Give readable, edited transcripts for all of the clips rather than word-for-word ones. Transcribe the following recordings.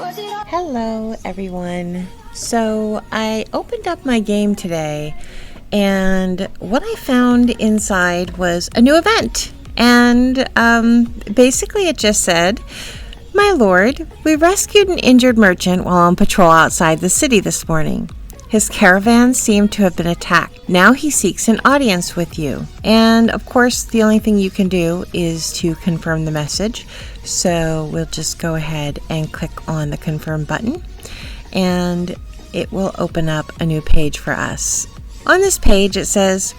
Hello everyone. So I opened up my game today and what I found inside was a new event. And basically it just said, "My lord, we rescued an injured merchant while on patrol outside the city this morning. His caravan seemed to have been attacked. Now he seeks an audience with you." And of course, the only thing you can do is to confirm the message. So we'll just go ahead and click on the confirm button and it will open up a new page for us. On this page it says,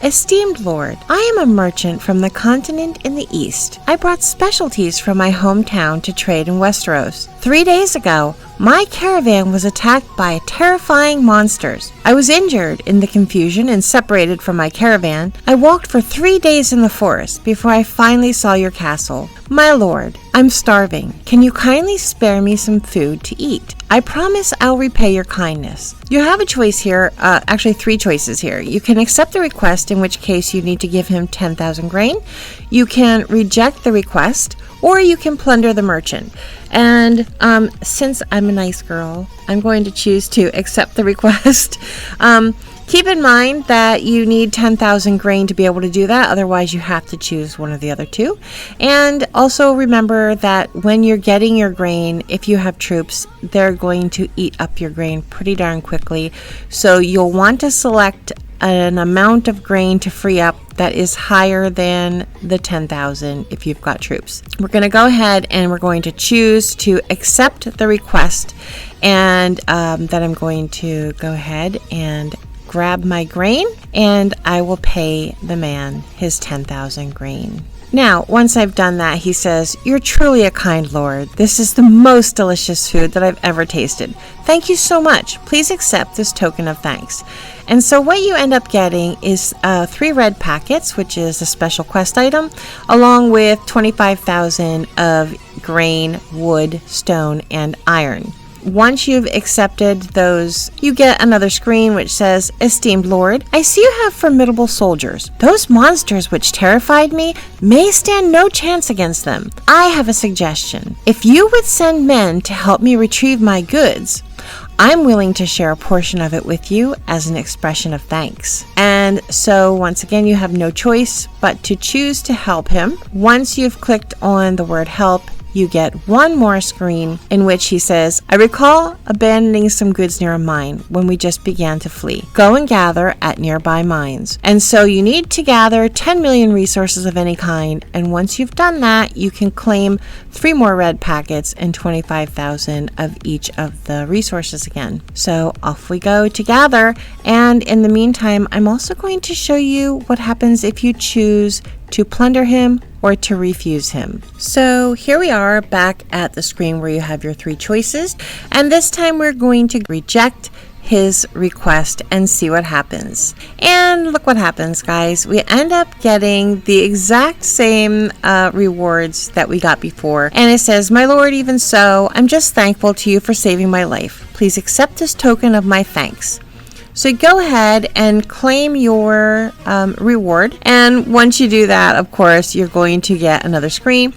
"Esteemed Lord, I am a merchant from the continent in the east. I brought specialties from my hometown to trade in Westeros. 3 days ago, my caravan was attacked by terrifying monsters. I was injured in the confusion and separated from my caravan. I walked for 3 days in the forest before I finally saw your castle. My lord, I'm starving. Can you kindly spare me some food to eat? I promise I'll repay your kindness." You have a choice here, actually 3 choices here. You can accept the request, in which case you need to give him 10,000 grain. You can reject the request, or you can plunder the merchant. And since I'm a nice girl, I'm going to choose to accept the request. Keep in mind that you need 10,000 grain to be able to do that. Otherwise, you have to choose one of the other two. And also remember that when you're getting your grain, if you have troops, they're going to eat up your grain pretty darn quickly. So you'll want to select an amount of grain to free up that is higher than the 10,000 if you've got troops. We're going to go ahead and we're going to choose to accept the request, and then I'm going to go ahead and grab my grain and I will pay the man his 10,000 grain. Now, once I've done that, he says, "You're truly a kind lord. This is the most delicious food that I've ever tasted. Thank you so much. Please accept this token of thanks." And so what you end up getting is 3 red packets, which is a special quest item, along with 25,000 of grain, wood, stone, and iron. Once you've accepted those, you get another screen which says, "Esteemed Lord, I see you have formidable soldiers. Those monsters which terrified me may stand no chance against them. I have a suggestion. If you would send men to help me retrieve my goods, I'm willing to share a portion of it with you as an expression of thanks." And so once again, you have no choice but to choose to help him. Once you've clicked on the word help, you get one more screen in which he says, "I recall abandoning some goods near a mine when we just began to flee. Go and gather at nearby mines." And so you need to gather 10 million resources of any kind. And once you've done that, you can claim 3 more red packets and 25,000 of each of the resources again. So off we go to gather. And in the meantime, I'm also going to show you what happens if you choose to plunder him or to refuse him. So here we are back at the screen where you have your 3 choices, and this time we're going to reject his request and see what happens. And look what happens, guys. We end up getting the exact same rewards that we got before, and it says, "My lord, even so, I'm just thankful to you for saving my life. Please accept this token of my thanks." So go ahead and claim your reward. And once you do that, of course, you're going to get another screen.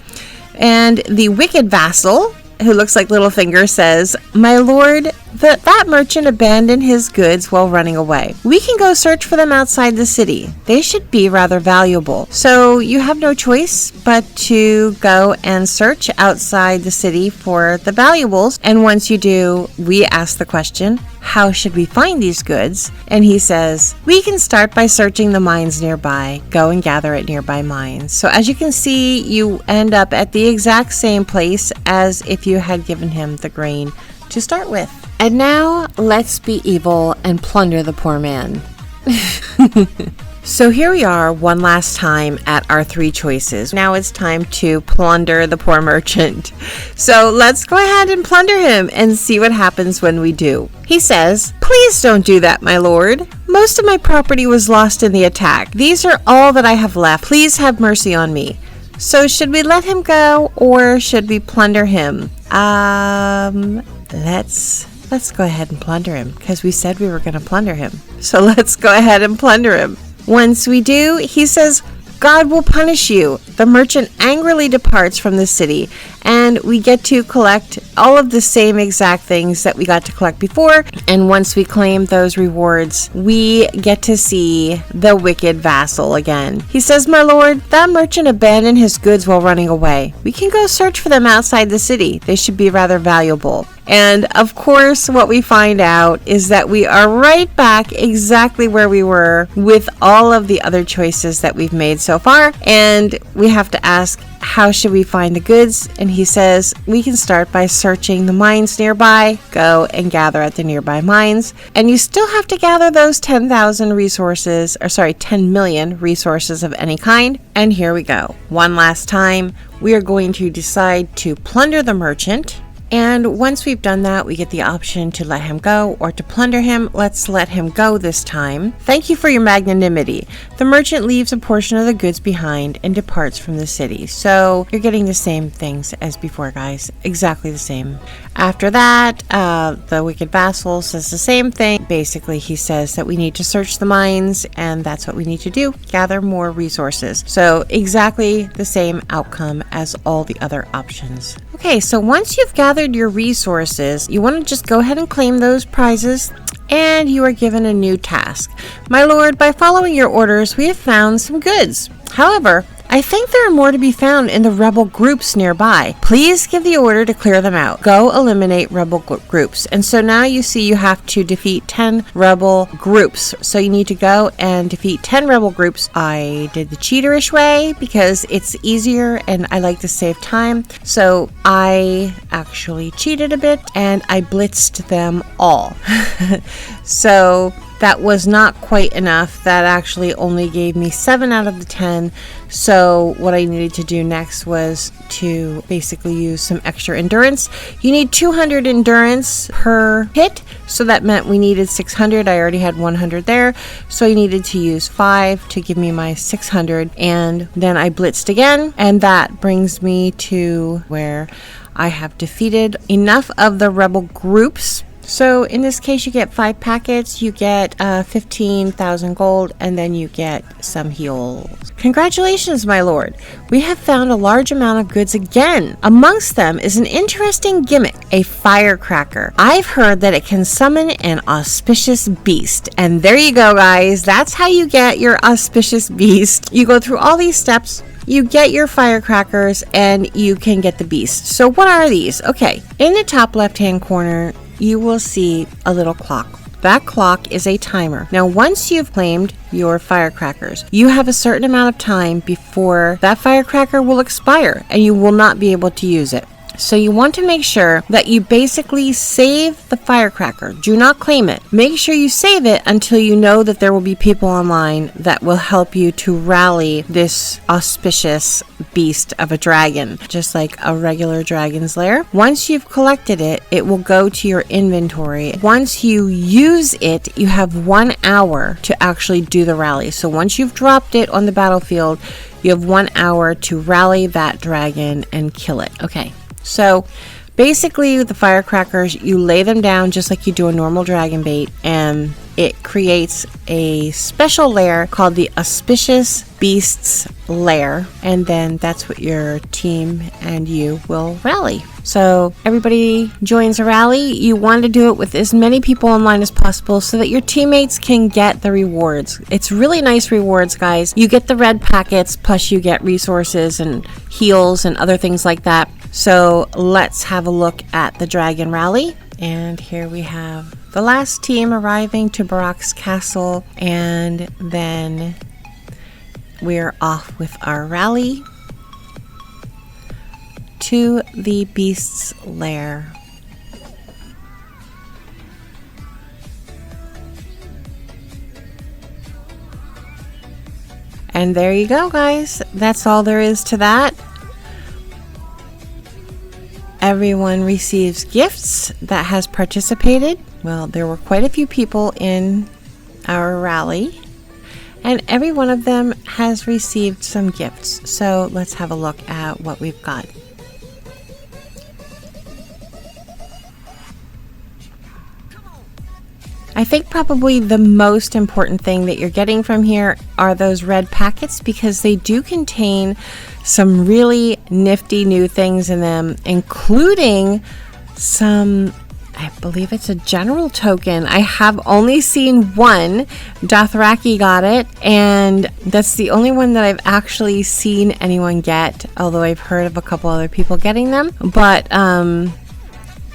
And the wicked vassal, who looks like Littlefinger, says, "My lord, that merchant abandoned his goods while running away. We can go search for them outside the city. They should be rather valuable." So you have no choice but to go and search outside the city for the valuables. And once you do, we ask the question, "How should we find these goods?" And he says, "We can start by searching the mines nearby. Go and gather at nearby mines." So as you can see, you end up at the exact same place as if you had given him the grain to start with. And now let's be evil and plunder the poor man. So here we are one last time at our 3 choices. Now it's time to plunder the poor merchant. So let's go ahead and plunder him and see what happens when we do. He says, "Please don't do that, my lord. Most of my property was lost in the attack. These are all that I have left. Please have mercy on me." So should we let him go or should we plunder him? Let's go ahead and plunder him because we said we were going to plunder him. So let's go ahead and plunder him. Once we do, he says, God will punish you. The merchant angrily departs from the city, and we get to collect all of the same exact things that we got to collect before. And once we claim those rewards, we get to see the wicked vassal again. He says, "My lord, that merchant abandoned his goods while running away. We can go search for them outside the city. They should be rather valuable." And of course, what we find out is that we are right back exactly where we were with all of the other choices that we've made so far. And we have to ask, how should we find the goods? And he says we can start by searching the mines nearby. Go and gather at the nearby mines. And you still have to gather those 10,000 resources, 10 million resources of any kind. And here we go. One last time, we are going to decide to plunder the merchant. And once we've done that, we get the option to let him go or to plunder him. Let's let him go this time. Thank you for your magnanimity. The merchant leaves a portion of the goods behind and departs from the city. So you're getting the same things as before, guys. Exactly the same. After that, the wicked vassal says the same thing. Basically, he says that we need to search the mines, and that's what we need to do. Gather more resources. So exactly the same outcome as all the other options. Okay, so once you've gathered your resources, you want to just go ahead and claim those prizes, and you are given a new task. My lord, by following your orders, we have found some goods. However, I think there are more to be found in the rebel groups nearby. Please give the order to clear them out. Go eliminate rebel groups. And so now you see you have to defeat 10 rebel groups. So you need to go and defeat 10 rebel groups. I did the cheaterish way because it's easier and I like to save time. So I actually cheated a bit and I blitzed them all. So that was not quite enough. That actually only gave me 7 out of the 10. So what I needed to do next was to basically use some extra endurance. You need 200 endurance per hit. So that meant we needed 600. I already had 100 there. So I needed to use 5 to give me my 600. And then I blitzed again. And that brings me to where I have defeated enough of the rebel groups. So in this case, you get 5 packets, you get 15,000 gold, and then you get some heals. Congratulations, my lord. We have found a large amount of goods again. Amongst them is an interesting gimmick, a firecracker. I've heard that it can summon an auspicious beast. And there you go, guys. That's how you get your auspicious beast. You go through all these steps. You get your firecrackers and you can get the beast. So what are these? Okay, in the top left-hand corner, you will see a little clock. That clock is a timer. Now, once you've claimed your firecrackers, you have a certain amount of time before that firecracker will expire and you will not be able to use it. So you want to make sure that you basically save the firecracker. Do not claim it. Make sure you save it until you know that there will be people online that will help you to rally this auspicious beast of a dragon, just like a regular dragon's lair. Once you've collected it, it will go to your inventory. Once you use it, you have 1 hour to actually do the rally. So once you've dropped it on the battlefield, you have 1 hour to rally that dragon and kill it. Okay. So basically with the firecrackers, you lay them down just like you do a normal dragon bait, and it creates a special lair called the Auspicious Beasts lair, and then that's what your team and you will rally. So everybody joins a rally. You want to do it with as many people online as possible so that your teammates can get the rewards. It's really nice rewards, guys. You get the red packets, plus you get resources and heals and other things like that. So let's have a look at the Dragon Rally. And here we have the last team arriving to Barak's castle. And then we're off with our rally to the beast's lair. And there you go, guys. That's all there is to that. Everyone receives gifts that has participated. Well, there were quite a few people in our rally, and every one of them has received some gifts. So let's have a look at what we've got. I think probably the most important thing that you're getting from here are those red packets, because they do contain some really nifty new things in them, including some, I believe it's a general token. I have only seen one. Dothraki got it, and that's the only one that I've actually seen anyone get, although I've heard of a couple other people getting them. But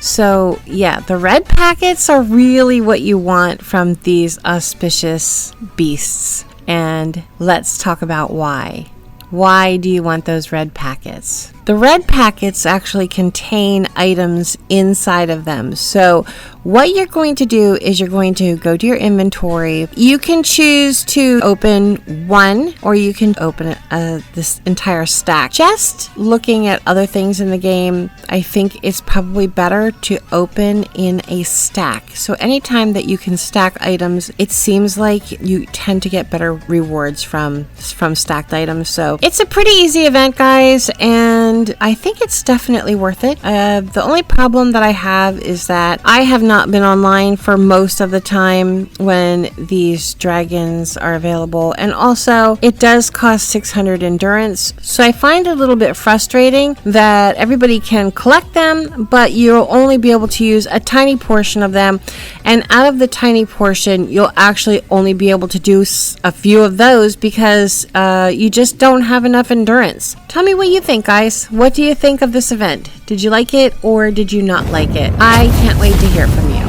so yeah, the red packets are really what you want from these Auspicious Beasts, and let's talk about why. Why do you want those red packets? The red packets actually contain items inside of them. So what you're going to do is you're going to go to your inventory. You can choose to open one, or you can open this entire stack. Just looking at other things in the game, I think it's probably better to open in a stack. So anytime that you can stack items, it seems like you tend to get better rewards from stacked items. So it's a pretty easy event, guys, and I think it's definitely worth it. The only problem that I have is that I have not been online for most of the time when these dragons are available, and also it does cost 600 endurance, so I find it a little bit frustrating that everybody can collect them, but you'll only be able to use a tiny portion of them, and out of the tiny portion you'll actually only be able to do a few of those because you just don't have enough endurance. Tell me what you think, guys. What do you think of this event? Did you like it or did you not like it? I can't wait to hear from you.